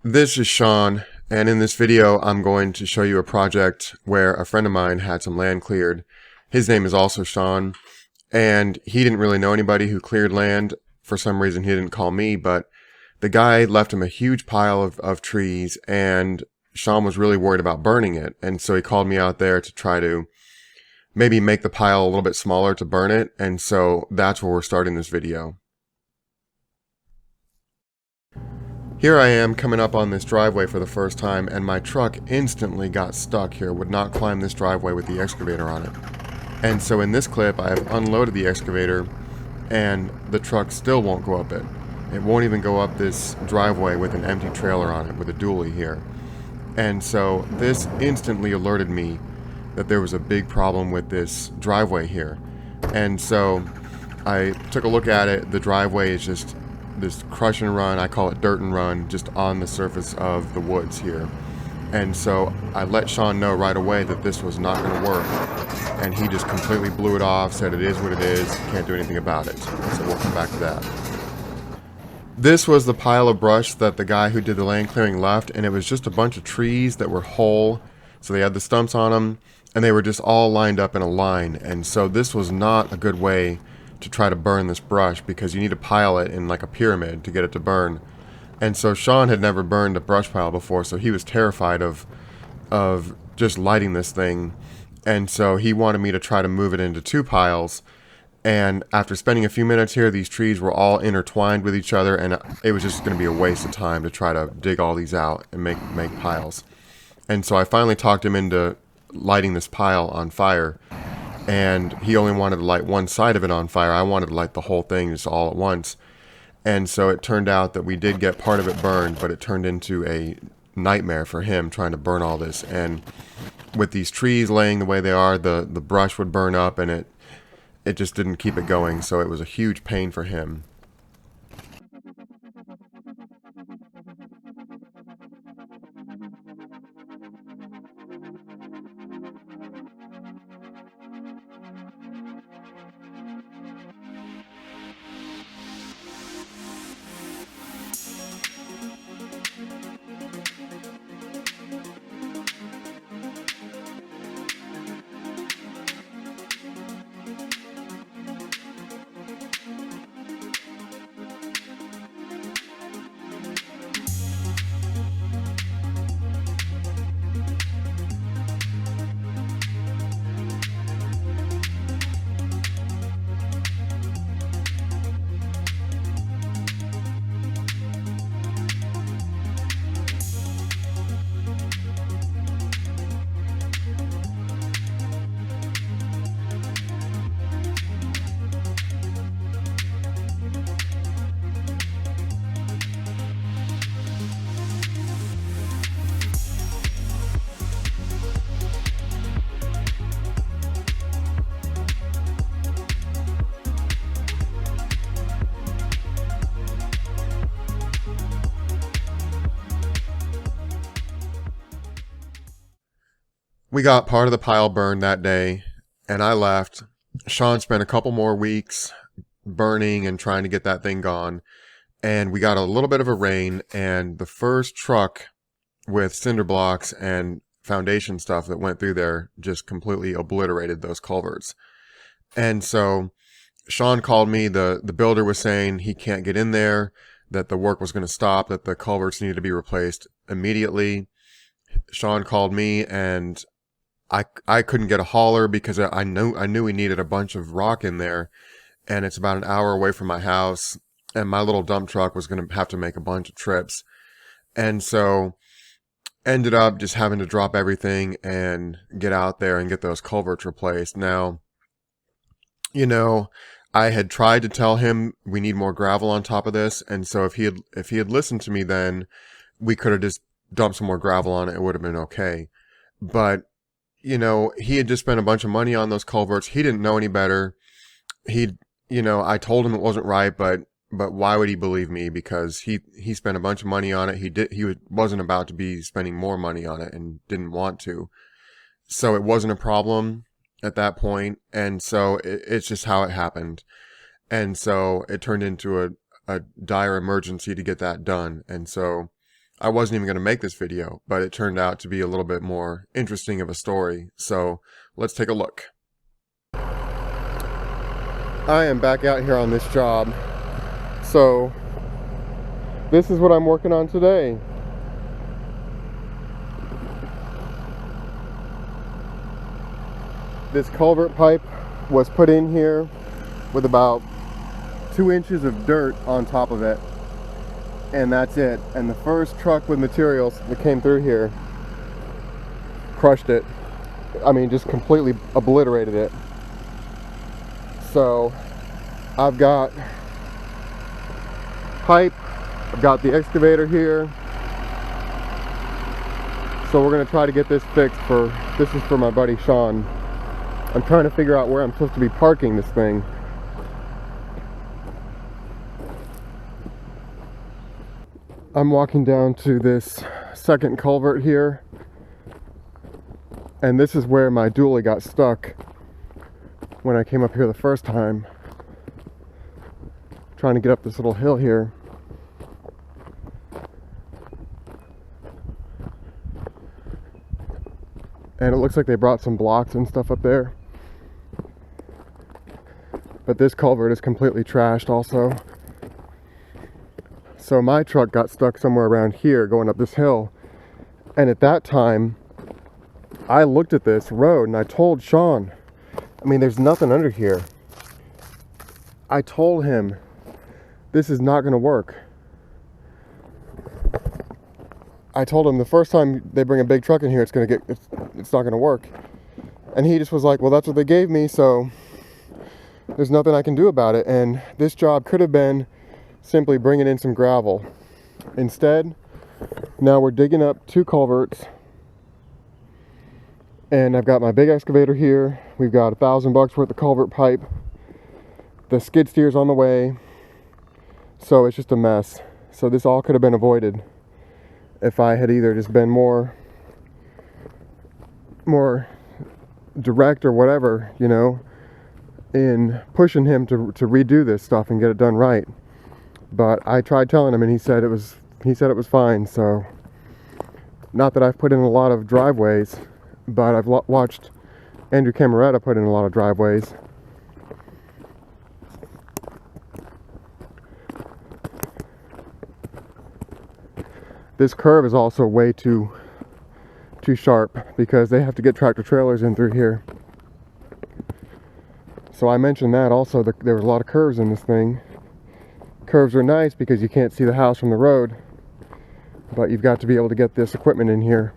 This is Sean, and in this video I'm going to show you a project where a friend of mine had some land cleared. His name is also Sean, and he didn't really know anybody who cleared land. For some reason he didn't call me, but the guy left him a huge pile of trees, and Sean was really worried about burning it, and so he called me out there to try to maybe make the pile a little bit smaller to burn it, and so that's where we're starting this video. Here I am coming up on this driveway for the first time, and my truck instantly got stuck here, would not climb this driveway with the excavator on it. And so in this clip I have unloaded the excavator and the truck still won't go up it. It won't even go up this driveway with an empty trailer on it with a dually here. And so this instantly alerted me that there was a big problem with this driveway here. And so I took a look at it. The driveway is just this crush and run, I call it dirt and run, just on the surface of the woods here. And so I let Sean know right away that this was not going to work, and he just completely blew it off, said it is what it is, can't do anything about it. So we'll come back to that. This was the pile of brush that the guy who did the land clearing left, and it was just a bunch of trees that were whole, so they had the stumps on them, and they were just all lined up in a line. And so this was not a good way to try to burn this brush, because you need to pile it in like a pyramid to get it to burn. And so Sean had never burned a brush pile before, so he was terrified of just lighting this thing. And so he wanted me to try to move it into two piles. And after spending a few minutes here, these trees were all intertwined with each other, and it was just going to be a waste of time to try to dig all these out and make piles. And so I finally talked him into lighting this pile on fire. And he only wanted to light one side of it on fire. I wanted to light the whole thing just all at once. And so it turned out that we did get part of it burned, but it turned into a nightmare for him trying to burn all this. And with these trees laying the way they are, the brush would burn up, and it just didn't keep it going. So it was a huge pain for him. We got part of the pile burned that day, and I left. Sean spent a couple more weeks burning and trying to get that thing gone. And we got a little bit of a rain, and the first truck with cinder blocks and foundation stuff that went through there just completely obliterated those culverts. And so Sean called me. The builder was saying he can't get in there, that the work was going to stop, that the culverts needed to be replaced immediately. Sean called me, and I couldn't get a hauler because I knew we needed a bunch of rock in there, and it's about an hour away from my house, and my little dump truck was going to have to make a bunch of trips. And so ended up just having to drop everything and get out there and get those culverts replaced. Now, you know, I had tried to tell him we need more gravel on top of this, and so if he had listened to me, then we could have just dumped some more gravel on it. It would have been okay. But he had just spent a bunch of money on those culverts. He didn't know any better. I told him it wasn't right, but why would he believe me? Because he spent a bunch of money on it. He wasn't about to be spending more money on it and didn't want to. So it wasn't a problem at that point. And so it's just how it happened. And so it turned into a dire emergency to get that done. And so I wasn't even going to make this video, but it turned out to be a little bit more interesting of a story. So let's take a look. I am back out here on this job. So this is what I'm working on today. This culvert pipe was put in here with about 2 inches of dirt on top of it, and that's it. And the first truck with materials that came through here crushed it. I mean, just completely obliterated it. So I've got pipe, I've got the excavator here. So we're gonna try to get this fixed. This is for my buddy Sean. I'm trying to figure out where I'm supposed to be parking this thing. I'm walking down to this second culvert here, and this is where my dually got stuck when I came up here the first time, trying to get up this little hill here. And it looks like they brought some blocks and stuff up there, but this culvert is completely trashed also. So my truck got stuck somewhere around here going up this hill, and at that time I looked at this road and I told Sean, I mean, there's nothing under here. I told him this is not going to work. I told him the first time they bring a big truck in here, it's not going to work. And he just was like, well, that's what they gave me, so there's nothing I can do about it. And this job could have been simply bringing in some gravel. Instead, now we're digging up 2 culverts, and I've got my big excavator here. We've got $1,000 worth of culvert pipe. The skid steer's on the way, so it's just a mess. So this all could have been avoided if I had either just been more direct or whatever, you know, in pushing him to redo this stuff and get it done right. But I tried telling him, and he said it was fine. So, not that I've put in a lot of driveways, but I've watched Andrew Cameretta put in a lot of driveways. This curve is also way too sharp because they have to get tractor trailers in through here. So I mentioned that also, there was a lot of curves in this thing. Curves are nice because you can't see the house from the road, but you've got to be able to get this equipment in here.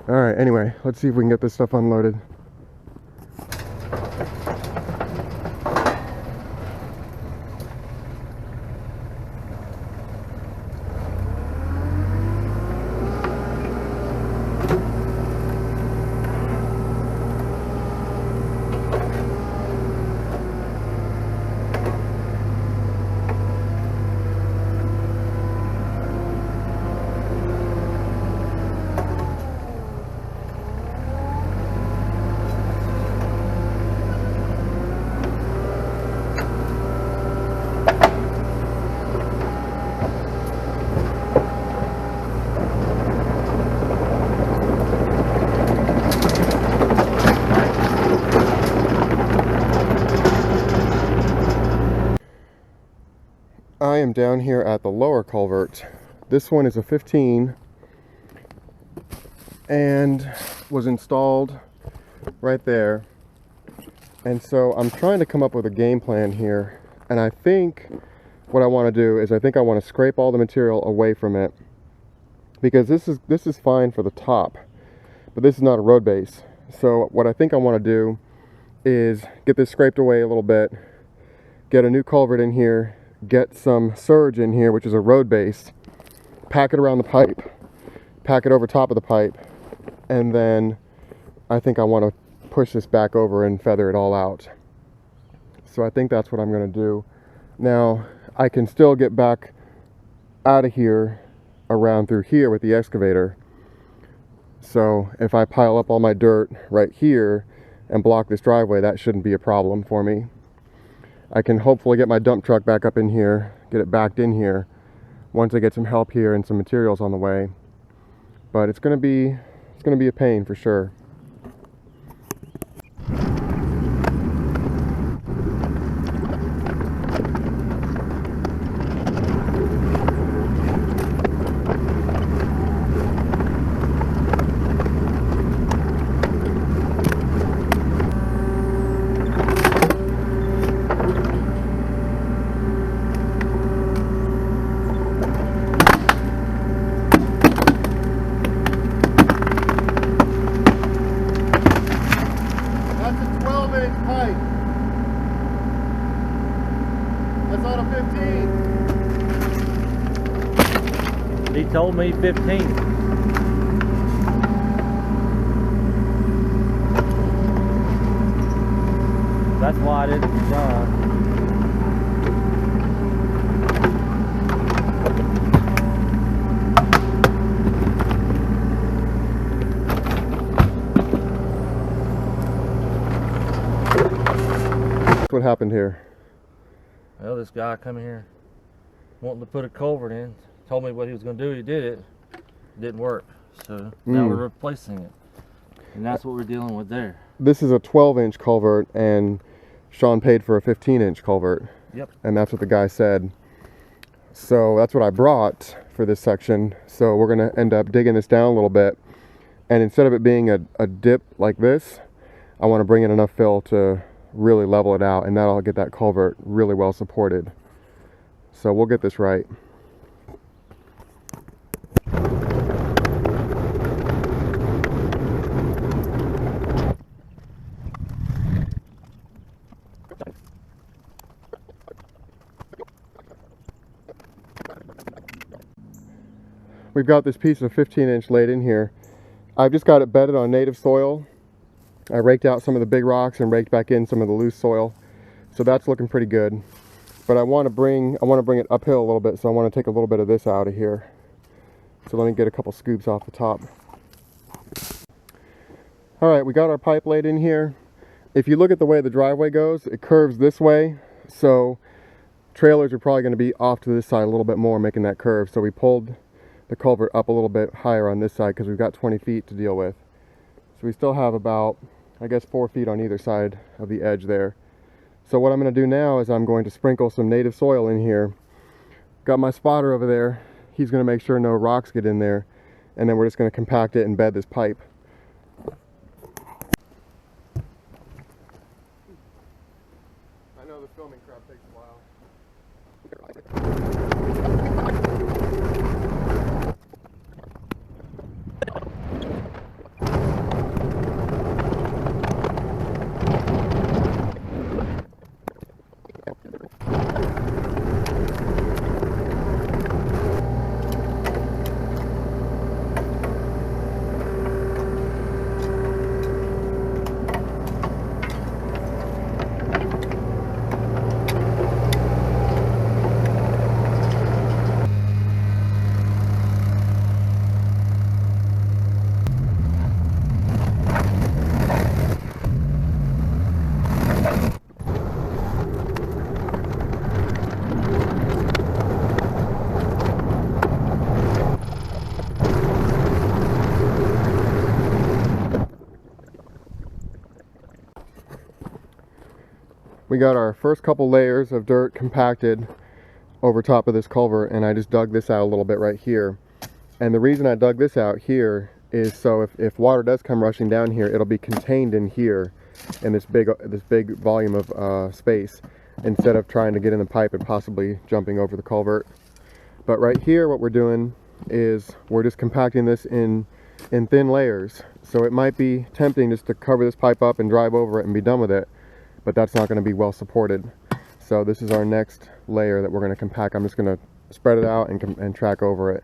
Alright, anyway, let's see if we can get this stuff unloaded. I am down here at the lower culvert. This one is a 15 and was installed right there. And so I'm trying to come up with a game plan here. And I think what I want to do is I think I want to scrape all the material away from it, because this is fine for the top, but this is not a road base. So what I think I want to do is get this scraped away a little bit, get a new culvert in here, get some surge in here, which is a road base, pack it around the pipe, pack it over top of the pipe, and then I think I want to push this back over and feather it all out. So I think that's what I'm going to do. Now I can still get back out of here around through here with the excavator. So if I pile up all my dirt right here and block this driveway, that shouldn't be a problem for me. I can hopefully get my dump truck back up in here, get it backed in here, once I get some help here and some materials on the way. But it's gonna be a pain for sure. He told me 15. That's why I didn't What happened here? Well, this guy come here wanting to put a culvert in, told me what he was going to do. He did it. It didn't work. So now we're replacing it. And that's what we're dealing with there. This is a 12-inch culvert, and Sean paid for a 15-inch culvert. Yep. And that's what the guy said. So that's what I brought for this section. So we're going to end up digging this down a little bit. And instead of it being a dip like this, I want to bring in enough fill to really level it out, and that'll get that culvert really well supported. So we'll get this right. We've got this piece of 15-inch laid in here. I've just got it bedded on native soil. I raked out some of the big rocks and raked back in some of the loose soil. So that's looking pretty good. But I want to bring it uphill a little bit, so I want to take a little bit of this out of here. So let me get a couple scoops off the top. All right, we got our pipe laid in here. If you look at the way the driveway goes, it curves this way. So trailers are probably going to be off to this side a little bit more, making that curve. So we pulled the culvert up a little bit higher on this side because we've got 20 feet to deal with. So we still have about, I guess, 4 feet on either side of the edge there. So what I'm going to do now is I'm going to sprinkle some native soil in here. Got my spotter over there. He's going to make sure no rocks get in there. And then we're just going to compact it and bed this pipe. I know the filming crap takes a while. We got our first couple layers of dirt compacted over top of this culvert, and I just dug this out a little bit right here. And the reason I dug this out here is so if water does come rushing down here, it'll be contained in here in this big volume of space, instead of trying to get in the pipe and possibly jumping over the culvert. But right here, what we're doing is we're just compacting this in thin layers. So it might be tempting just to cover this pipe up and drive over it and be done with it, but that's not going to be well supported. So this is our next layer that we're going to compact. I'm just going to spread it out and track over it.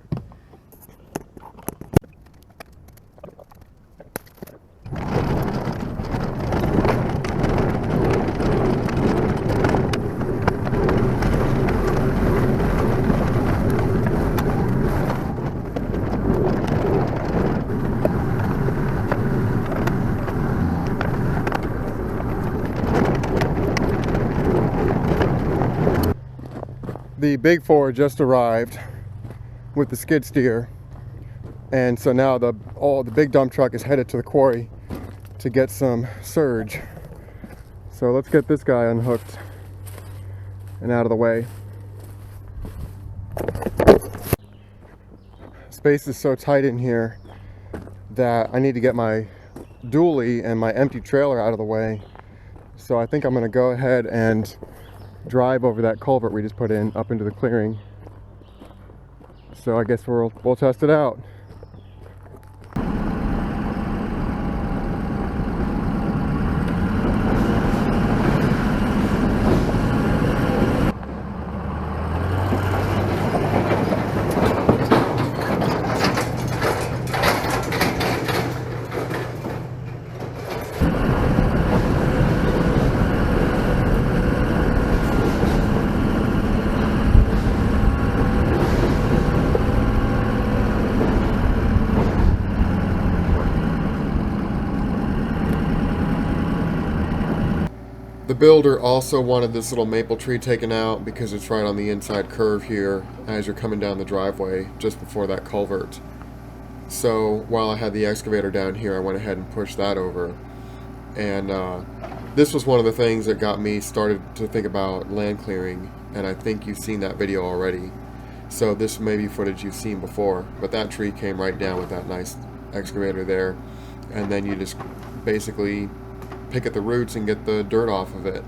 The Big 4 just arrived. with the skid steer. And so now the big dump truck is headed to the quarry to get some surge. So let's get this guy unhooked and out of the way. Space is so tight in here that I need to get my dually and my empty trailer out of the way. So I think I'm going to go ahead and drive over that culvert we just put in up into the clearing. So I guess we'll test it out. The builder also wanted this little maple tree taken out because it's right on the inside curve here as you're coming down the driveway just before that culvert. So while I had the excavator down here, I went ahead and pushed that over. And this was one of the things that got me started to think about land clearing, and I think you've seen that video already. So this may be footage you've seen before, but that tree came right down with that nice excavator there, and then you just basically pick at the roots and get the dirt off of it.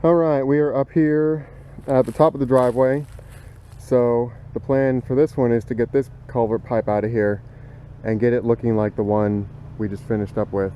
Alright, we are up here at the top of the driveway. So the plan for this one is to get this culvert pipe out of here and get it looking like the one we just finished up with.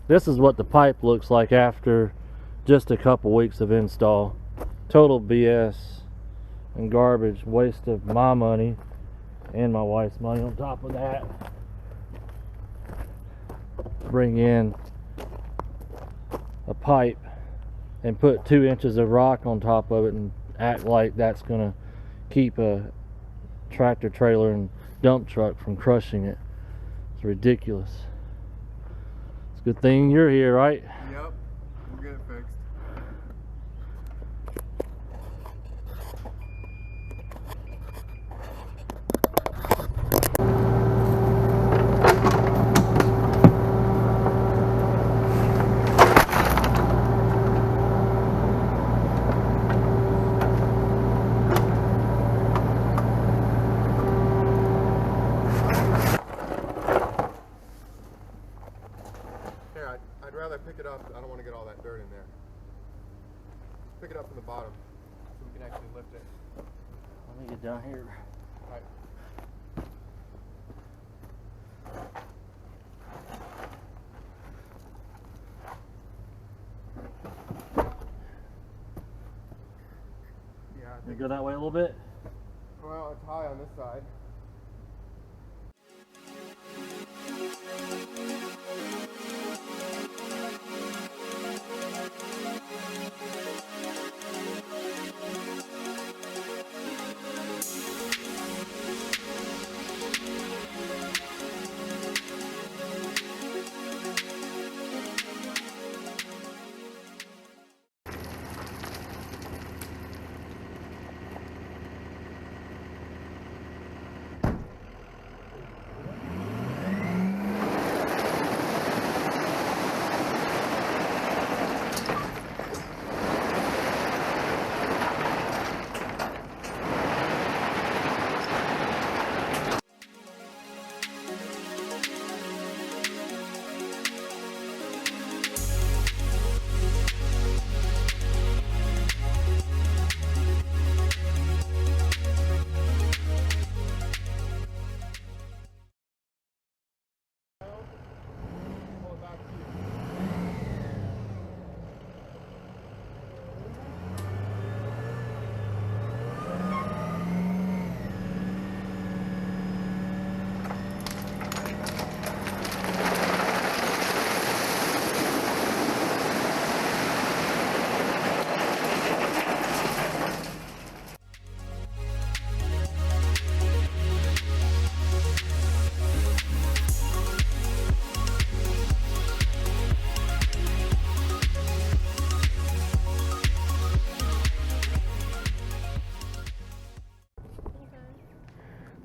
This is what the pipe looks like after just a couple weeks of install. Total BS and garbage, waste of my money and my wife's money on top of that. Bring in a pipe and put 2 inches of rock on top of it and act like that's gonna keep a tractor trailer and dump truck from crushing it. It's ridiculous. Good thing you're here, right? Yep, we'll get it fixed. I'd rather pick it up. I don't want to get all that dirt in there. Pick it up from the bottom so we can actually lift it. Let me get down here. All right. Yeah, I You think go that way a little bit. Well, it's high on this side.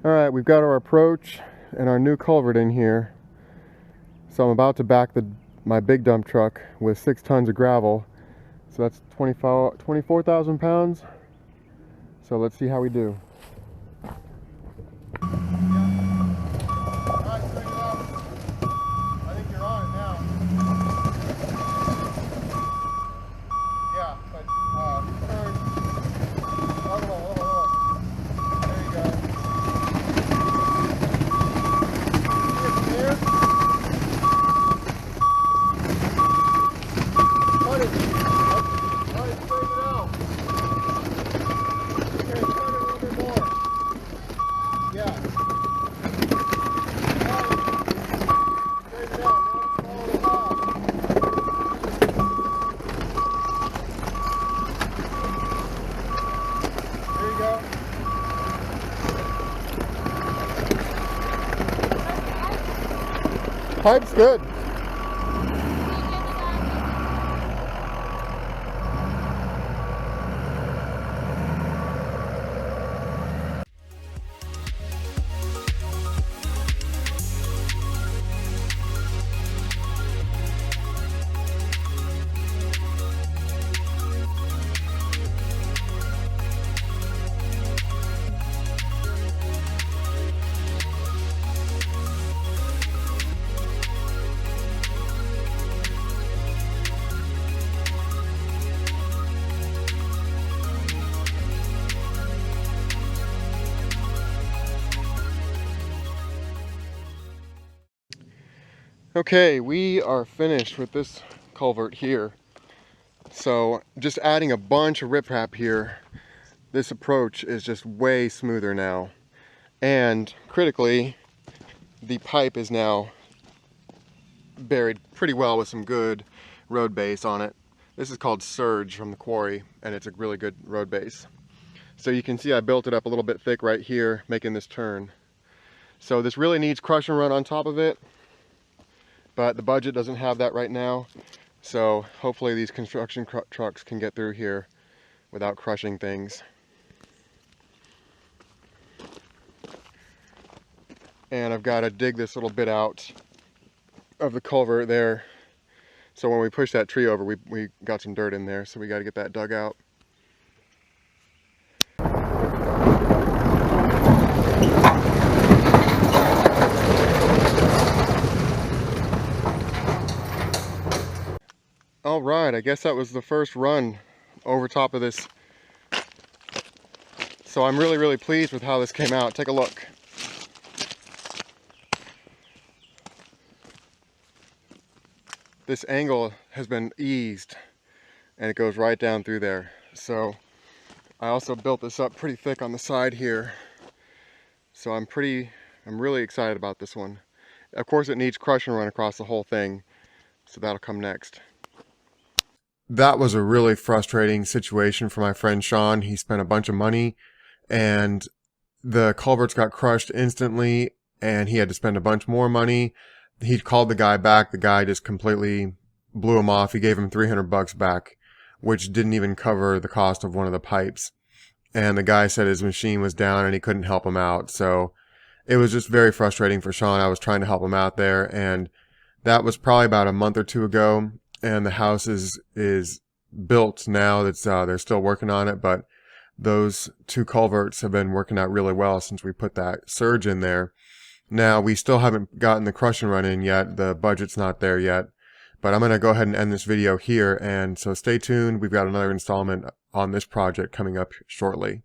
All right, we've got our approach and our new culvert in here. So I'm about to back my big dump truck with 6 tons of gravel. So that's 24,000 pounds. So let's see how we do. I think you're on it now. Yeah, but turn. Hold on. There you go. Here. Cut it. Let it straighten it out. Okay, turn it a little bit more. Yeah. Straighten it out. Now follow the path. There you go. Pipe's good. Okay, we are finished with this culvert here. So just adding a bunch of riprap here, this approach is just way smoother now. And critically, the pipe is now buried pretty well with some good road base on it. This is called Surge from the quarry, and it's a really good road base. So you can see I built it up a little bit thick right here, making this turn. So this really needs crush and run on top of it, but the budget doesn't have that right now. So hopefully these construction trucks can get through here without crushing things. And I've got to dig this little bit out of the culvert there. So when we push that tree over, we got some dirt in there, so we got to get that dug out. All right, I guess that was the first run over top of this. So I'm really pleased with how this came out. Take a look. This angle has been eased and it goes right down through there. So I also built this up pretty thick on the side here So I'm really excited about this one. Of course it needs crush and run across the whole thing, so that'll come next. That was a really frustrating situation for my friend Sean. He spent a bunch of money and the culverts got crushed instantly and he had to spend a bunch more money. He called the guy back. The guy just completely blew him off. He gave him $300 back, which didn't even cover the cost of one of the pipes. And the guy said his machine was down and he couldn't help him out. So it was just very frustrating for Sean. I was trying to help him out there, and that was probably about a month or two ago. And the house is built now. That's they're still working on it, but those two culverts have been working out really well since we put that surge in there. Now we still haven't gotten the crush and run in yet. The budget's not there yet. But I'm going to go ahead and end this video here, and so stay tuned. We've got another installment on this project coming up shortly.